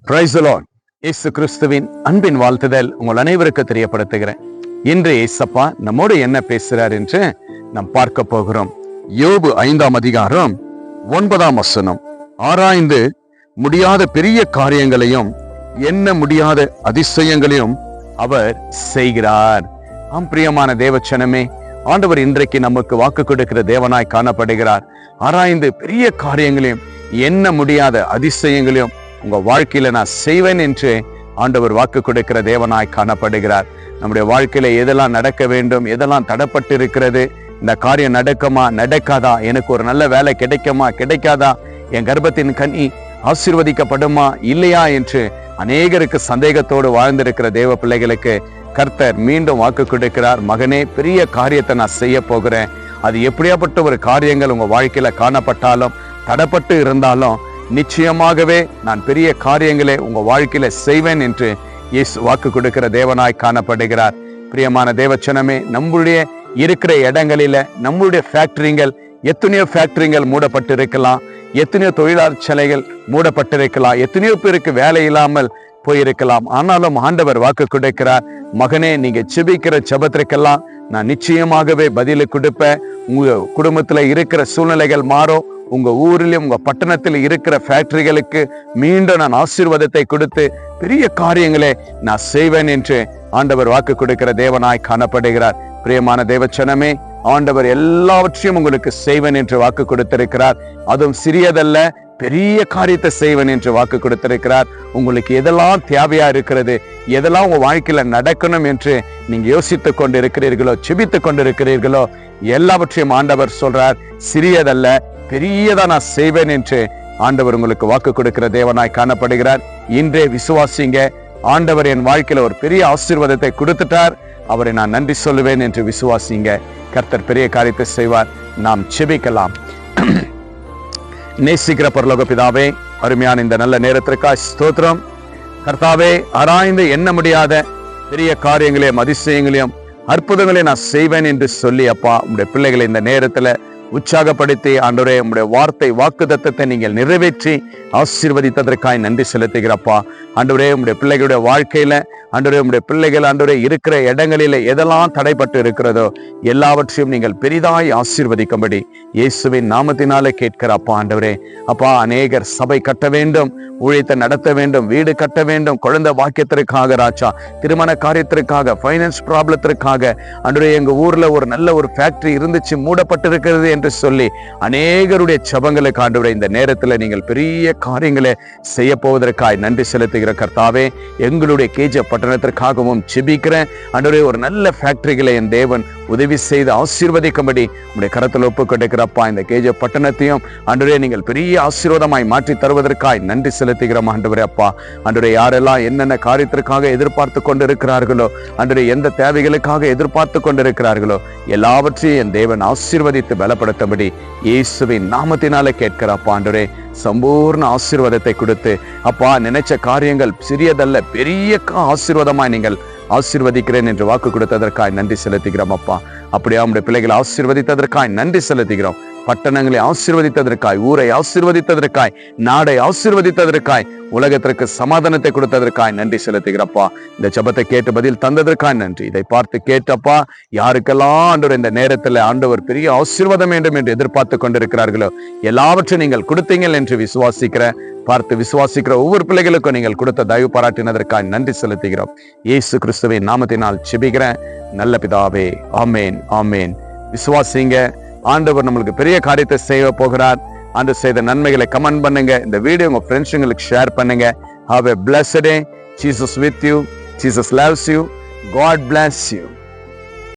Praise the Lord. இயேசு கிறிஸ்துவின் அன்பின் வாழ்த்துதல் உங்கள் அனைவருக்கு தெரியப்படுத்துகிறேன். இன்று இயேசப்பா நம்மோடு என்ன பேசுறார் என்று நாம் பார்க்க போகிறோம். யோபு 5ஆம் அதிகாரம் 9ஆம் வசனம். ஆராய்ந்து முடியாத பெரிய காரியங்களையும் எண்ண முடியாத அதிசயங்களையும் அவர் செய்கிறார். பிரியமான தேவச்சனமே, ஆண்டவர் இன்றைக்கு நமக்கு வாக்கு கொடுக்கிற தேவனாய் காணப்படுகிறார். ஆராய்ந்து பெரிய காரியங்களையும் எண்ண முடியாத அதிசயங்களையும் உங்க வாழ்க்கையில நான் செய்வேன் என்று ஆண்டவர் வாக்கு கொடுக்கிற தேவனாய் காணப்படுகிறார். நம்முடைய வாழ்க்கையில எதெல்லாம் நடக்க வேண்டும், எதெல்லாம் தடப்பட்டு இருக்கிறது, இந்த காரியம் நடக்குமா நடக்காதா, எனக்கு ஒரு நல்ல வேலை கிடைக்குமா கிடைக்காதா, என் கர்ப்பத்தின் கனி ஆசீர்வதிக்கப்படுமா இல்லையா என்று அநேகருக்கு சந்தேகத்தோடு வாழ்ந்திருக்கிற தேவ பிள்ளைகளுக்கு கர்த்தர் மீண்டும் வாக்கு கொடுக்கிறார். மகனே, பெரிய காரியத்தை நான் செய்ய போகிறேன். அது எப்படியாப்பட்ட ஒரு காரியங்கள் உங்க வாழ்க்கையில காணப்பட்டாலும் தடப்பட்டு இருந்தாலும் நிச்சயமாகவே நான் பெரிய காரியங்களை உங்க வாழ்க்கையில செய்வேன் என்று இயேசு வாக்கு கொடுக்கிற தேவனாய் காணப்படுகிறார். பிரியமான தேவச்சனமே, நம்முடைய இருக்கிற இடங்களில நம்முடைய ஃபேக்டரிகள், எத்தனையோ ஃபேக்டரிகள் மூடப்பட்டிருக்கலாம், எத்தனையோ தொழிலாளர் மூடப்பட்டிருக்கலாம், எத்தனையோ பேருக்கு வேலை இல்லாமல் போயிருக்கலாம். ஆனாலும் ஆண்டவர் வாக்கு கொடுக்கிறார், மகனே, நீங்க செபிக்கிற ஜெபத்திற்கெல்லாம் நான் நிச்சயமாகவே பதிலை கொடுப்பேன். உங்க குடும்பத்துல இருக்கிற சூழ்நிலைகள் மாறும். உங்க ஊரிலும் உங்க பட்டணத்தில் இருக்கிற ஃபேக்டரிகளுக்கு மீண்டும் நான் ஆசீர்வாதத்தை கொடுத்து பெரிய காரியங்களை நான் செய்வேன் என்று ஆண்டவர் வாக்கு கொடுக்கிற தேவனாய் காணப்படுகிறார். பிரியமான தேவச்சனமே, ஆண்டவர் எல்லாவற்றையும் உங்களுக்கு செய்வேன் என்று வாக்கு கொடுத்திருக்கிறார். அதுவும் சிறியதல்ல, பெரிய காரியத்தை செய்வேன் என்று வாக்கு கொடுத்திருக்கிறார். உங்களுக்கு எதெல்லாம் தேவையா இருக்கிறது, எதெல்லாம் உங்க வாழ்க்கையில நடக்கணும் என்று நீங்க யோசித்துக் கொண்டிருக்கிறீர்களோ, செபித்துக் கொண்டிருக்கிறீர்களோ, எல்லாவற்றையும் ஆண்டவர் சொல்றார், சிறியதல்ல பெரியதா நான் செய்வேன் என்று ஆண்டவர் உங்களுக்கு வாக்கு கொடுக்கிற தேவனாய் காணப்படுகிறார். இன்றே விசுவாசிங்க. ஆண்டவர் என் வாழ்க்கையில ஒரு பெரிய ஆசீர்வாதத்தை கொடுத்துட்டார், அவரை நான் நன்றி சொல்லுவேன் என்று விசுவாசிங்க. கர்த்தர் பெரிய காரியத்தை செய்வார். நாம் செபிக்கலாம். நேசிக்கிற பரலோக பிதாவே, அருமையான இந்த நல்ல நேரத்திற்காக ஸ்தோத்திரம். கர்த்தாவே, ஆராய்ந்து எண்ண முடியாத பெரிய காரியங்களையும் அதிசயங்களையும் அற்புதங்களையும் நான் செய்வேன் என்று சொல்லி அப்பா உங்களுடைய பிள்ளைகளை இந்த நேரத்துல உற்சாகப்படுத்தி ஆண்டவரே, உங்களுடைய வார்த்தை வாக்குத்தத்தத்தை நீங்கள் நிறைவேற்றி ஆசீர்வதித்ததற்காய் நன்றி செலுத்துகிறப்பா. ஆண்டவரே, உங்களுடைய பிள்ளைகளுடைய வாழ்க்கையில ஆண்டவரே, உங்களுடைய பிள்ளைகள் ஆண்டவரே இருக்கிற இடங்களில எதெல்லாம் தடைப்பட்டு இருக்கிறதோ எல்லாவற்றையும் நீங்கள் பெரிதாய் ஆசீர்வதிக்கும்படி இயேசுவின் நாமத்தினாலே கேட்கிறப்பா. ஆண்டவரே அப்பா, அநேகர் சபை கட்ட வேண்டும், ஊழியத்தை நடத்த வேண்டும், வீடு கட்ட வேண்டும், குழந்தை வாக்கியத்திற்காக ராஜா, திருமண காரியத்திற்காக, பைனான்ஸ் ப்ராப்ளத்திற்காக, ஆண்டவரே எங்க ஊர்ல ஒரு நல்ல ஒரு ஃபேக்டரி இருந்துச்சு மூடப்பட்டிருக்கிறது என்று சொல்லி அநேகருடைய ஜெபங்களுக்கு ஆண்டவரே இந்த நேரத்துல நீங்கள் பெரிய காரியங்களை செய்ய போவதற்காய் நன்றி செலுத்துகிற கர்த்தாவே, எங்களுடைய கேஜ பட்டணத்திற்காகவும் செபிக்கிறேன். ஆண்டவரே, ஒரு நல்ல ஃபேக்டரிகளை என் தேவன் உதவி செய்து ஆசீர்வதிக்கும்படி உங்களுடைய கரத்தில் ஒப்பு கொடுக்கிறப்பா. இந்த கேஜ பட்டணத்தையும் ஆண்டவரே நீங்கள் பெரிய ஆசீர்வாதமாய் மாற்றி தருவதற்காய் நன்றி செலுத்துகிறோம். ஆண்டவரே அப்பா, ஆண்டவரே யாரெல்லாம் என்னென்ன காரியத்திற்காக எதிர்பார்த்து கொண்டிருக்கிறார்களோ, ஆண்டவரே எந்த தேவைகளுக்காக எதிர்பார்த்து கொண்டிருக்கிறார்களோ எல்லாவற்றையும் என் தேவன் ஆசீர்வதித்து பலப்படுத்தபடி இயேசுவின் நாமத்தினால கேட்கிறப்பா. ஆண்டவரே, சம்பூர்ண ஆசீர்வாதத்தை கொடுத்து அப்பா, நினைச்ச காரியங்கள் சிறியதல்ல பெரிய ஆசீர்வாதமாய் நீங்கள் ஆசீர்வதிக்கிறேன் என்று வாக்கு கொடுத்ததற்காய் நன்றி செலுத்துகிறோம் அப்பா. அப்படியே நம்முடைய பிள்ளைகளை ஆசீர்வதித்ததற்காய் நன்றி செலுத்துகிறோம். பட்டணங்களை ஆசீர்வதித்ததற்காய், ஊரை ஆசீர்வதித்ததற்காய், நாடை ஆசீர்வதித்ததற்காய், உலகத்திற்கு சமாதானத்தை கொடுத்ததற்காய் நன்றி செலுத்துகிறப்பா. இந்த ஜெபத்தை கேட்டு பதில் தந்ததற்காய் நன்றி. இதை பார்த்து கேட்டப்பா, யாருக்கெல்லாம் ஆண்டவர் இந்த நேரத்தில் ஆண்டவர் பெரிய ஆசீர்வாதம் வேண்டும் என்று எதிர்பார்த்து கொண்டிருக்கிறார்களோ எல்லாவற்றையும் நீங்கள் கொடுத்தீங்கள் என்று விசுவாசிக்கிற ஒவ்வொரு பிள்ளைகளுக்கும் நீங்கள் கொடுத்த தயவு பாராட்டினதற்காய் நன்றி செலுத்துகிறோம். இயேசு கிறிஸ்துவின் நாமத்தினால் ஜெபிக்கிறேன் நல்ல பிதாவே, ஆமேன் ஆமேன். விசுவாசிங்க, ஆண்டவர் நம்மளுக்கு பெரிய காரியத்தை செய்ய போகிறார். ஆண்டவர் செய்த நன்மைகளை கமெண்ட் பண்ணுங்க. இந்த வீடியோ உங்க ஃப்ரெண்ட்ஸுங்களுக்கு ஷேர் பண்ணுங்க. Have a blessed day. Jesus with you. Jesus loves you. God bless you.